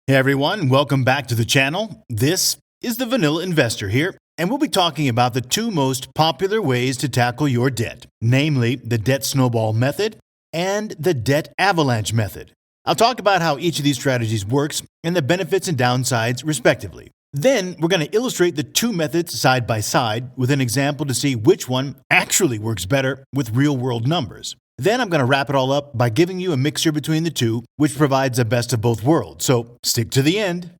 Hey everyone, welcome back to the channel. This is the Vanilla Investor here, and we'll be talking about the two most popular ways to tackle your debt, namely the debt snowball method and the debt avalanche method. I'll talk about how each of these strategies works and the benefits and downsides respectively. Then we're going to illustrate the two methods side by side with an example to see which one actually works better with real-world numbers. Then I'm going to wrap it all up by giving you a mixture between the two, which provides the best of both worlds, so stick to the end.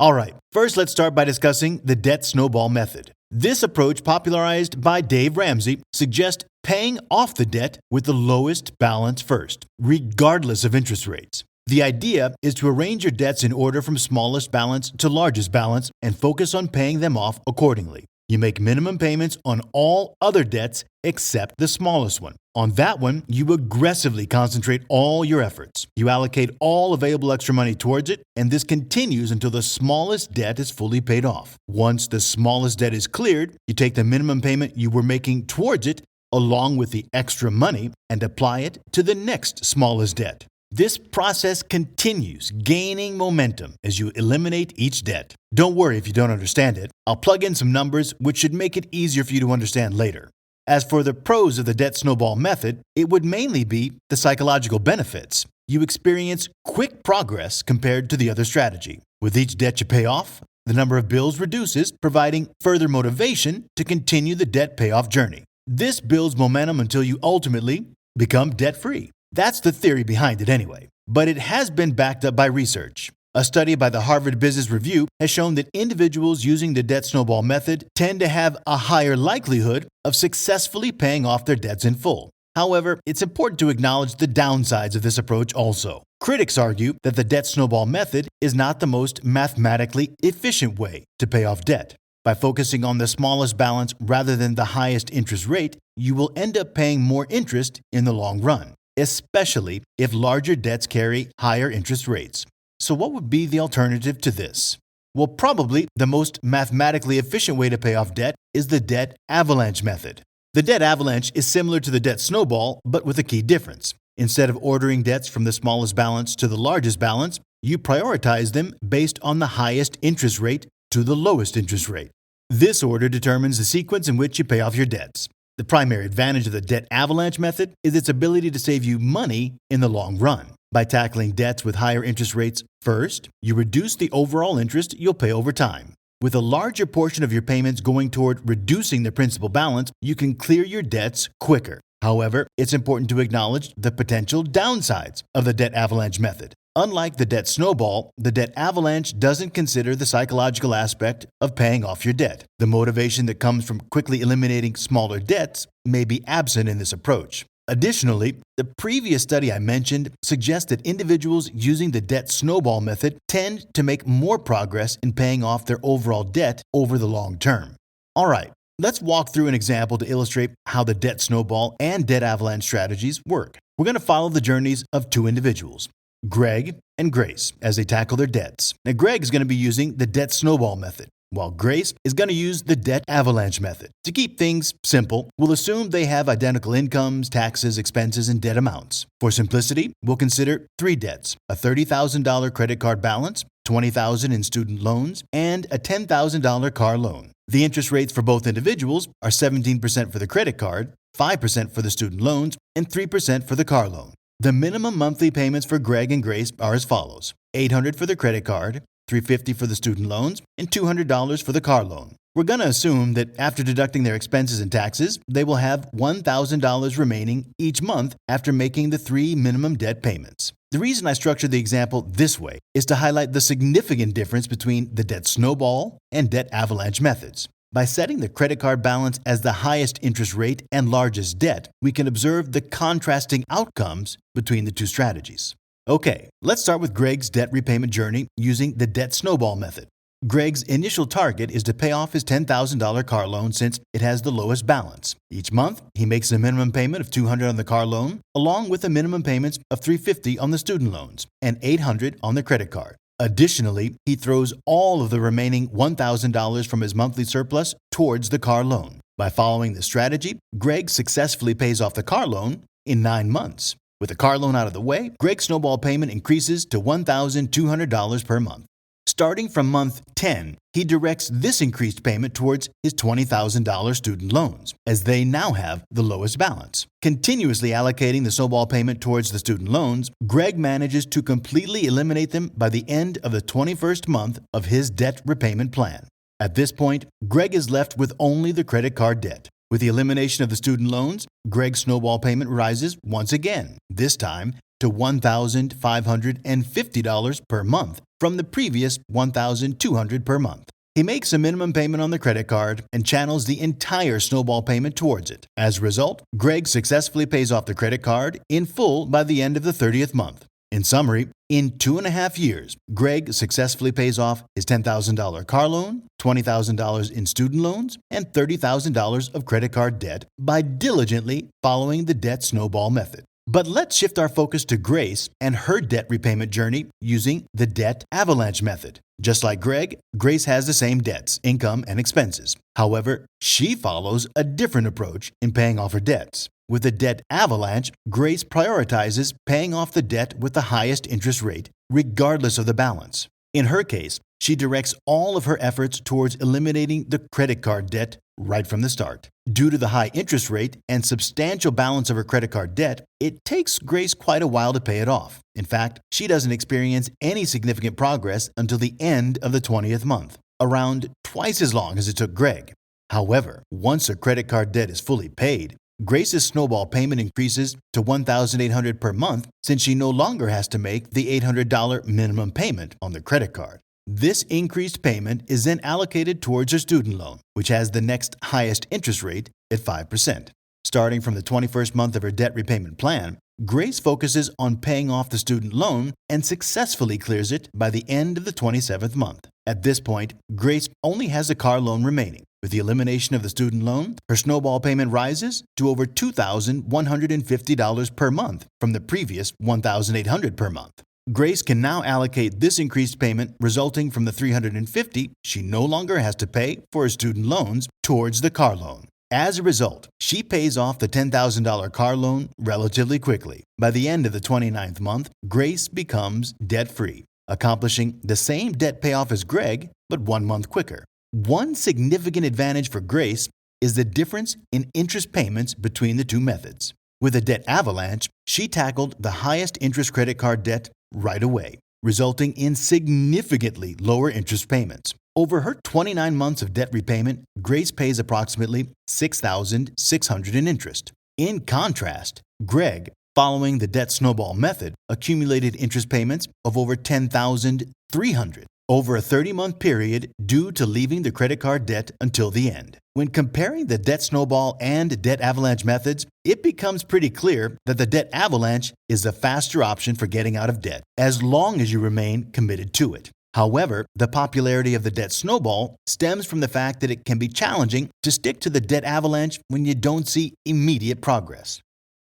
Alright, first let's start by discussing the debt snowball method. This approach, popularized by Dave Ramsey, suggests paying off the debt with the lowest balance first, regardless of interest rates. The idea is to arrange your debts in order from smallest balance to largest balance and focus on paying them off accordingly. You make minimum payments on all other debts except the smallest one. On that one, you aggressively concentrate all your efforts. You allocate all available extra money towards it, and this continues until the smallest debt is fully paid off. Once the smallest debt is cleared, you take the minimum payment you were making towards it, along with the extra money, and apply it to the next smallest debt. This process continues, gaining momentum as you eliminate each debt. Don't worry if you don't understand it. I'll plug in some numbers which should make it easier for you to understand later. As for the pros of the debt snowball method, it would mainly be the psychological benefits. You experience quick progress compared to the other strategy. With each debt you pay off, the number of bills reduces, providing further motivation to continue the debt payoff journey. This builds momentum until you ultimately become debt-free. That's the theory behind it anyway, but it has been backed up by research. A study by the Harvard Business Review has shown that individuals using the debt snowball method tend to have a higher likelihood of successfully paying off their debts in full. However, it's important to acknowledge the downsides of this approach also. Critics argue that the debt snowball method is not the most mathematically efficient way to pay off debt. By focusing on the smallest balance rather than the highest interest rate, you will end up paying more interest in the long run, especially if larger debts carry higher interest rates. So what would be the alternative to this? Well, probably the most mathematically efficient way to pay off debt is the debt avalanche method. The debt avalanche is similar to the debt snowball, but with a key difference. Instead of ordering debts from the smallest balance to the largest balance, you prioritize them based on the highest interest rate to the lowest interest rate. This order determines the sequence in which you pay off your debts. The primary advantage of the debt avalanche method is its ability to save you money in the long run. By tackling debts with higher interest rates first, you reduce the overall interest you'll pay over time. With a larger portion of your payments going toward reducing the principal balance, you can clear your debts quicker. However, it's important to acknowledge the potential downsides of the debt avalanche method. Unlike the debt snowball, the debt avalanche doesn't consider the psychological aspect of paying off your debt. The motivation that comes from quickly eliminating smaller debts may be absent in this approach. Additionally, the previous study I mentioned suggests that individuals using the debt snowball method tend to make more progress in paying off their overall debt over the long term. Alright, let's walk through an example to illustrate how the debt snowball and debt avalanche strategies work. We're going to follow the journeys of two individuals, Greg and Grace, as they tackle their debts. Now, Greg is going to be using the debt snowball method, while Grace is going to use the debt avalanche method. To keep things simple, we'll assume they have identical incomes, taxes, expenses, and debt amounts. For simplicity, we'll consider three debts: a $30,000 credit card balance, $20,000 in student loans, and a $10,000 car loan. The interest rates for both individuals are 17% for the credit card, 5% for the student loans, and 3% for the car loan. The minimum monthly payments for Greg and Grace are as follows: $800 for the credit card, $350 for the student loans, and $200 for the car loan. We're going to assume that after deducting their expenses and taxes, they will have $1,000 remaining each month after making the three minimum debt payments. The reason I structured the example this way is to highlight the significant difference between the debt snowball and debt avalanche methods. By setting the credit card balance as the highest interest rate and largest debt, we can observe the contrasting outcomes between the two strategies. Okay, let's start with Greg's debt repayment journey using the debt snowball method. Greg's initial target is to pay off his $10,000 car loan since it has the lowest balance. Each month, he makes a minimum payment of $200 on the car loan, along with the minimum payments of $350 on the student loans and $800 on the credit card. Additionally, he throws all of the remaining $1,000 from his monthly surplus towards the car loan. By following this strategy, Greg successfully pays off the car loan in 9 months. With the car loan out of the way, Greg's snowball payment increases to $1,200 per month. Starting from month 10, he directs this increased payment towards his $20,000 student loans, as they now have the lowest balance. Continuously allocating the snowball payment towards the student loans, Greg manages to completely eliminate them by the end of the 21st month of his debt repayment plan. At this point, Greg is left with only the credit card debt. With the elimination of the student loans, Greg's snowball payment rises once again, this time to $1,550 per month from the previous $1,200 per month. He makes a minimum payment on the credit card and channels the entire snowball payment towards it. As a result, Greg successfully pays off the credit card in full by the end of the 30th month. In summary, in 2.5 years, Greg successfully pays off his $10,000 car loan, $20,000 in student loans, and $30,000 of credit card debt by diligently following the debt snowball method. But let's shift our focus to Grace and her debt repayment journey using the debt avalanche method. Just like Greg, Grace has the same debts, income, and expenses. However, she follows a different approach in paying off her debts. With the debt avalanche, Grace prioritizes paying off the debt with the highest interest rate, regardless of the balance. In her case, she directs all of her efforts towards eliminating the credit card debt right from the start. Due to the high interest rate and substantial balance of her credit card debt, it takes Grace quite a while to pay it off. In fact, she doesn't experience any significant progress until the end of the 20th month, around twice as long as it took Greg. However, once her credit card debt is fully paid, Grace's snowball payment increases to $1,800 per month since she no longer has to make the $800 minimum payment on the credit card. This increased payment is then allocated towards her student loan, which has the next highest interest rate at 5%. Starting from the 21st month of her debt repayment plan, Grace focuses on paying off the student loan and successfully clears it by the end of the 27th month. At this point, Grace only has a car loan remaining. With the elimination of the student loan, her snowball payment rises to over $2,150 per month from the previous $1,800 per month. Grace can now allocate this increased payment resulting from the $350 she no longer has to pay for her student loans towards the car loan. As a result, she pays off the $10,000 car loan relatively quickly. By the end of the 29th month, Grace becomes debt-free, accomplishing the same debt payoff as Greg, but 1 month quicker. One significant advantage for Grace is the difference in interest payments between the two methods. With a debt avalanche, she tackled the highest interest credit card debt right away, resulting in significantly lower interest payments. Over her 29 months of debt repayment, Grace pays approximately $6,600 in interest. In contrast, Greg, following the debt snowball method, accumulated interest payments of over $10,300 over a 30-month period due to leaving the credit card debt until the end. When comparing the debt snowball and debt avalanche methods, it becomes pretty clear that the debt avalanche is the faster option for getting out of debt, as long as you remain committed to it. However, the popularity of the debt snowball stems from the fact that it can be challenging to stick to the debt avalanche when you don't see immediate progress.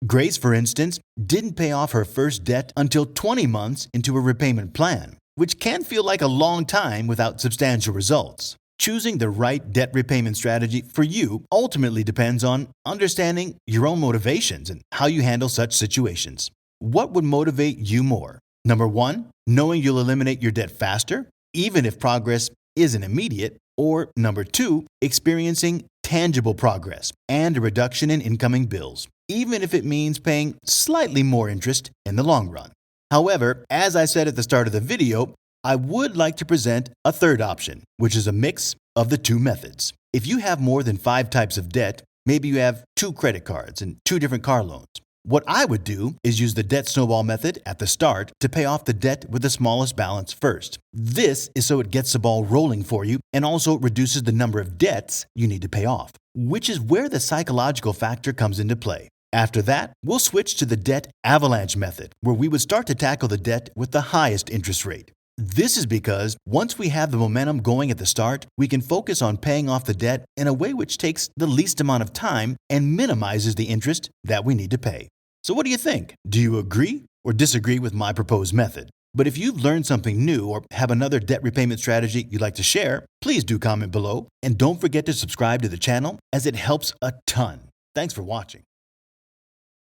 Grace, for instance, didn't pay off her first debt until 20 months into her repayment plan, which can feel like a long time without substantial results. Choosing the right debt repayment strategy for you ultimately depends on understanding your own motivations and how you handle such situations. What would motivate you more? Number 1, knowing you'll eliminate your debt faster, even if progress isn't immediate, or number 2, experiencing tangible progress and a reduction in incoming bills, even if it means paying slightly more interest in the long run. However, as I said at the start of the video, I would like to present a third option, which is a mix of the two methods. If you have more than 5 types of debt, maybe you have 2 credit cards and 2 different car loans. What I would do is use the debt snowball method at the start to pay off the debt with the smallest balance first. This is so it gets the ball rolling for you and also reduces the number of debts you need to pay off, which is where the psychological factor comes into play. After that, we'll switch to the debt avalanche method, where we would start to tackle the debt with the highest interest rate. This is because once we have the momentum going at the start, we can focus on paying off the debt in a way which takes the least amount of time and minimizes the interest that we need to pay. So what do you think? Do you agree or disagree with my proposed method? But if you've learned something new or have another debt repayment strategy you'd like to share, please do comment below. And don't forget to subscribe to the channel, as it helps a ton. Thanks for watching.